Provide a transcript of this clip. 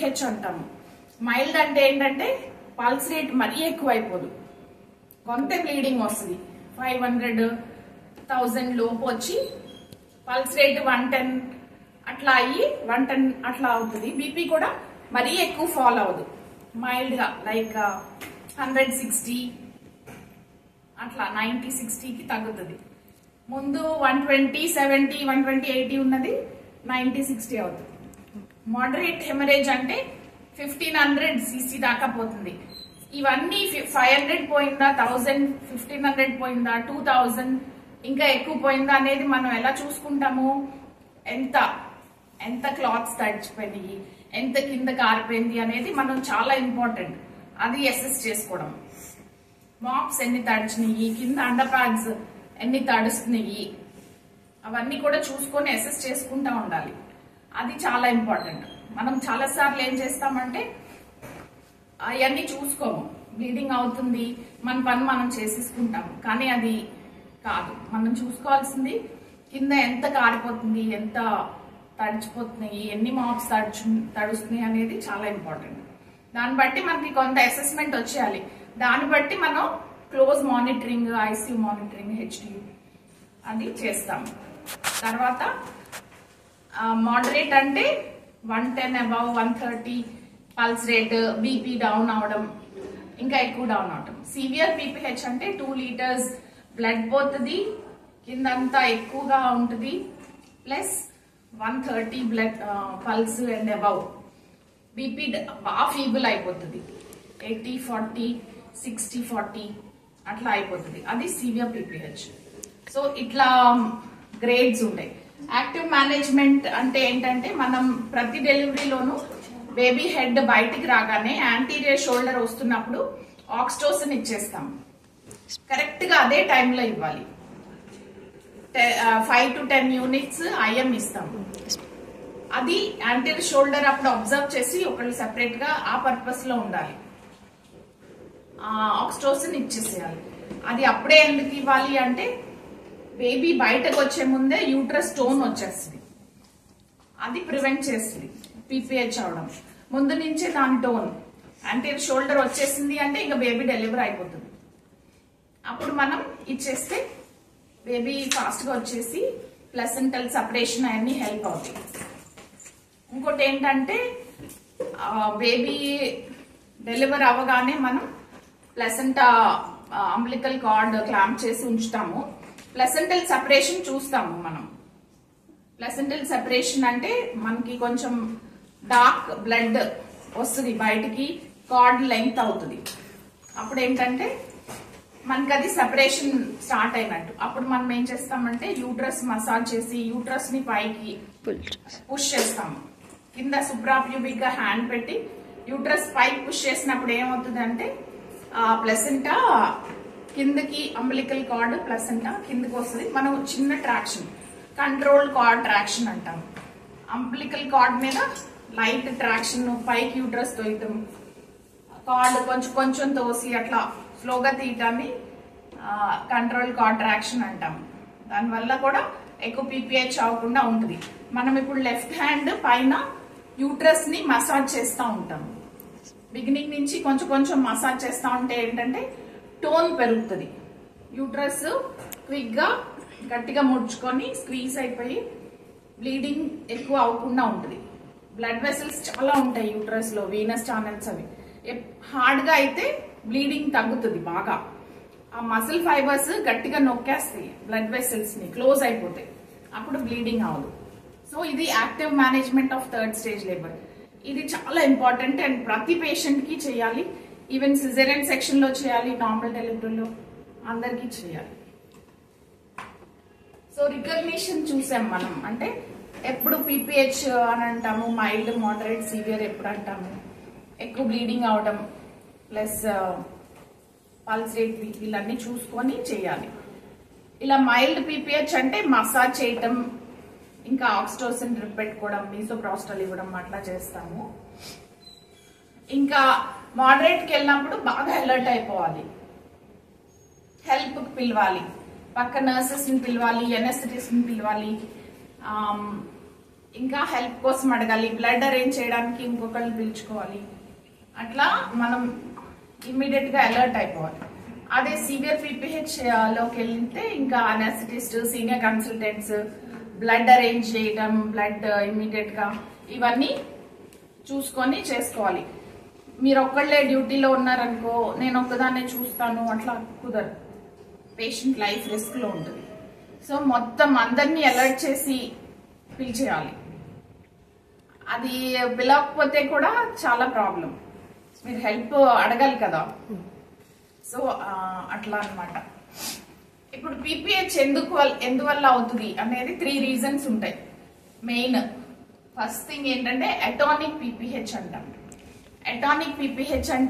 PPH అంటాము. Mild అంటే ఏంటంటే పల్స్ రేట్ మరీ ఎక్కువ అయిపోదు, కొంత బ్లీడింగ్ వస్తుంది. 500,000 లోపు వచ్చి పల్స్ రేట్ 110 అట్లా అయ్యి 110 అట్లా అవుతుంది. బీపీ కూడా మరీ ఎక్కువ ఫాల్ అవ్వదు, మైల్డ్ గా లైక్ 160 అట్లా 90-60కి తగ్గుతుంది. ముందు 120, 70, 120, 80 ఉన్నది 90, 60 అవుతుంది. మోడరేట్ హెమరేజ్ అంటే 1500 cc దాకా పోతుంది. ఇవన్నీ 500 పోయిందా, 1000, 1500 పోయిందా, 2000 ఇంకా ఎక్కువ పోయిందా అనేది మనం ఎలా చూసుకుంటాము? ఎంత క్లాత్స్ తడిచిపోయినాయి, ఎంత కింద కారిపోయింది అనేది మనం చాలా ఇంపార్టెంట్, అది అసెస్ చేసుకోవడం. మాప్స్ ఎన్ని తడిచినాయి, కింద అండర్ ప్యాడ్స్ ఎన్ని తడుస్తున్నాయి, అవన్నీ కూడా చూసుకొని అసెస్ చేసుకుంటా ఉండాలి. అది చాలా ఇంపార్టెంట్. మనం చాలా సార్లు ఏం చేస్తామంటే అవన్నీ చూసుకోము, బ్లీడింగ్ అవుతుంది మన పని మనం చేసేసుకుంటాము. కానీ అది కాదు, మనం చూసుకోవాల్సింది కింద ఎంత కారిపోతుంది, ఎంత తడిచిపోతున్నాయి, ఎన్ని మాప్స్ తడుస్తున్నాయి అనేది చాలా ఇంపార్టెంట్. దాన్ని బట్టి మనకి కొంత అసెస్మెంట్ వచ్చేయాలి. దాన్ని బట్టి మనం క్లోజ్ మానిటరింగ్, ఐసీయూ మానిటరింగ్, హెచ్డియూ అది చేస్తాము. తర్వాత మోడరేట్ అంటే 110 above, 130 pulse rate, BP down అవడం, ఇంకా ఎక్కువ డౌన్ అవడం. సివియర్ పీపీహెచ్ అంటే 2 liters బ్లడ్ పోతుంది, కిందంతా ఎక్కువగా ఉంటుంది, plus 130 blood pulse and above. BP బాగా ఫీబుల్ అయిపోతుంది, 80, 40, 60, 40 అట్లా అయిపోతుంది. అది సివియర్ పీపీహెచ్. సో ఇట్లా గ్రేడ్స్ ఉంటాయి. యాక్టివ్ మేనేజ్మెంట్ అంటే ఏంటంటే మనం ప్రతి డెలివరీలోనూ బేబీ హెడ్ బయటికి రాగానే యాంటీరియర్ షోల్డర్ వస్తున్నప్పుడు ఆక్సిటోసిన్ ఇచ్చేస్తాం. కరెక్ట్ గా అదే టైంలో ఇవ్వాలి. 5 to 10 units ఐఎం ఇస్తాం. అది యాంటీరియర్ షోల్డర్ అప్పుడు అబ్జర్వ్ చేసి ఒకళ్ళు సెపరేట్ గా ఆ పర్పస్ లో ఉండాలి. ఆక్సిటోసిన్ ఇచ్చేసేయాలి. అది అప్పుడే ఎందుకు ఇవ్వాలి అంటే బేబీ బయటకు వచ్చే ముందే యూట్రస్ టోన్ వచ్చేస్తుంది, అది ప్రివెంట్ చేస్తుంది పీపీహెచ్ అవడం. ముందు నుంచే దాని టోన్ యాంటీరియర్ షోల్డర్ వచ్చేసింది అంటే ఇంకా బేబీ డెలివరీ అయిపోతుంది. అప్పుడు మనం ఇచ్చేస్తే బేబీ ఫాస్ట్ గా వచ్చేసి ప్లసెంటల్ సెపరేషన్ అవన్నీ హెల్ప్ అవుతాయి. ఇంకోటి ఏంటంటే బేబీ డెలివరీ అవ్వగానే మనం ప్లసెంటా అంబ్లికల్ కార్డ్ క్లాంప్ చేసి ఉంచుతాము. ప్లసెంటల్ సెపరేషన్ చూస్తాము మనం. ప్లసెంటల్ సెపరేషన్ అంటే మనకి కొంచెం డార్క్ బ్లడ్ వస్తుంది బయటికి, కార్డ్ లెంగ్త్ అవుతుంది. అప్పుడు ఏంటంటే మనకి అది సెపరేషన్ స్టార్ట్ అయినట్టు. అప్పుడు మనం ఏం చేస్తామంటే యూట్రస్ మసాజ్ చేసి యూట్రస్ ని పైకి పుష్ చేస్తాము. కింద సుప్రాప్యూబిక్ గా హ్యాండ్ పెట్టి యూట్రస్ పైకి పుష్ చేసినప్పుడు ఏమవుతుంది అంటే ప్లసెంటా కిందకి, అంబలికల్ కార్డ్ ప్లసెంటా కిందకి వస్తుంది. మనం చిన్న ట్రాక్షన్, కంట్రోల్ కార్డ్ ట్రాక్షన్ అంటాం. అంబలికల్ కార్డ్ మీద లైట్ ట్రాక్షన్, పైకి యూట్రస్ తోయటం, కార్డ్ కొంచెం కొంచెం తోసి అట్లా స్లోగా తీయటాన్ని కంట్రోల్ కార్డ్ ట్రాక్షన్ అంటాం. దానివల్ల కూడా ఎక్కువ పీపీహెచ్ అవ్వకుండా ఉంటుంది. మనం ఇప్పుడు లెఫ్ట్ హ్యాండ్ పైన యూట్రస్ ని మసాజ్ చేస్తూ ఉంటాం. బిగినింగ్ నుంచి కొంచెం కొంచెం మసాజ్ చేస్తూ ఉంటే ఏంటంటే టోన్ పెరుగుతుంది. యూట్రస్ క్విక్ గా గట్టిగా ముడుచుకొని స్క్వీజ్ అయిపోయి బ్లీడింగ్ ఎక్కువ అవ్వకుండా ఉంటుంది. బ్లడ్ వెసల్స్ చాలా ఉంటాయి యూట్రస్ లో, వీనస్ ఛానల్స్ అవి. హార్డ్ గా అయితే బ్లీడింగ్ తగ్గుతుంది బాగా. ఆ మసిల్ ఫైబర్స్ గట్టిగా నొక్కేస్తాయి బ్లడ్ వెసల్స్ ని, క్లోజ్ అయిపోతాయి, అప్పుడు బ్లీడింగ్ అవ్వదు. సో ఇది active management of third stage labour. ఇది చాలా ఇంపార్టెంట్ అండ్ ప్రతి పేషెంట్ కి చేయాలి. ఈవెన్ సిజేరియన్ సెక్షన్ లో చేయాలి, నార్మల్ డెలివరీలో అందరికీ చేయాలి. సో రికగ్నిషన్ చూసాం మనం. అంటే ఎప్పుడు పీపీహెచ్ అని అంటాము, మైల్డ్, మోడరేట్, సివియర్ ఎప్పుడు అంటాము, ఎక్కువ బ్లీడింగ్ అవడం ప్లస్ పల్స్ రేట్, వీళ్ళన్నీ చూసుకొని చేయాలి. ఇలా మైల్డ్ పీపీహెచ్ అంటే మసాజ్ చేయటం, ఇంకా ఆక్సిటోసిన్ డ్రిప్ పెట్టుకోవడం, మీసోప్రాస్టల్ ఇవ్వడం అట్లా చేస్తాము. ఇంకా మోడరేట్ కి వెళ్ళినప్పుడు బాగా అలర్ట్ అయిపోవాలి, హెల్ప్ పిలవాలి, పక్క నర్సెస్ ని పిలవాలి, ఎనస్థెటిస్ట్ ని పిలవాలి, ఇంకా హెల్ప్ కోసం అడగాలి, బ్లడ్ అరేంజ్ చేయడానికి ఇంకొకరిని పిలుచుకోవాలి. అట్లా మనం ఇమ్మీడియట్ గా అలర్ట్ అయిపోవాలి. అదే సివియర్ పీపీహెచ్ లోకి వెళ్తే ఇంకా anaesthetist, senior consultants, blood arrange చేయడం, బ్లడ్ ఇమ్మీడియట్ గా ఇవన్నీ చూసుకొని చేసుకోవాలి. మీరు ఒక్కళ్ళే డ్యూటీలో ఉన్నారనుకో, నేను ఒక్కదాన్నే చూస్తాను అట్లా కుదరదు. పేషెంట్ లైఫ్ రిస్క్ లో ఉంటుంది. సో మొత్తం అందరినీ అలర్ట్ చేసి పిలిచేయాలి. అది పిలవకపోతే కూడా చాలా ప్రాబ్లం. మీరు హెల్ప్ అడగాలి కదా. సో అట్లా అన్నమాట. ఇప్పుడు పీపీహెచ్ ఎందువల్ల అవుతుంది అనేది 3 రీజన్స్ ఉంటాయి మెయిన్. ఫస్ట్ థింగ్ ఏంటంటే అటానిక్ పీపీహెచ్ అంటాం. అటానిక్ పీపీహెచ్ అంటే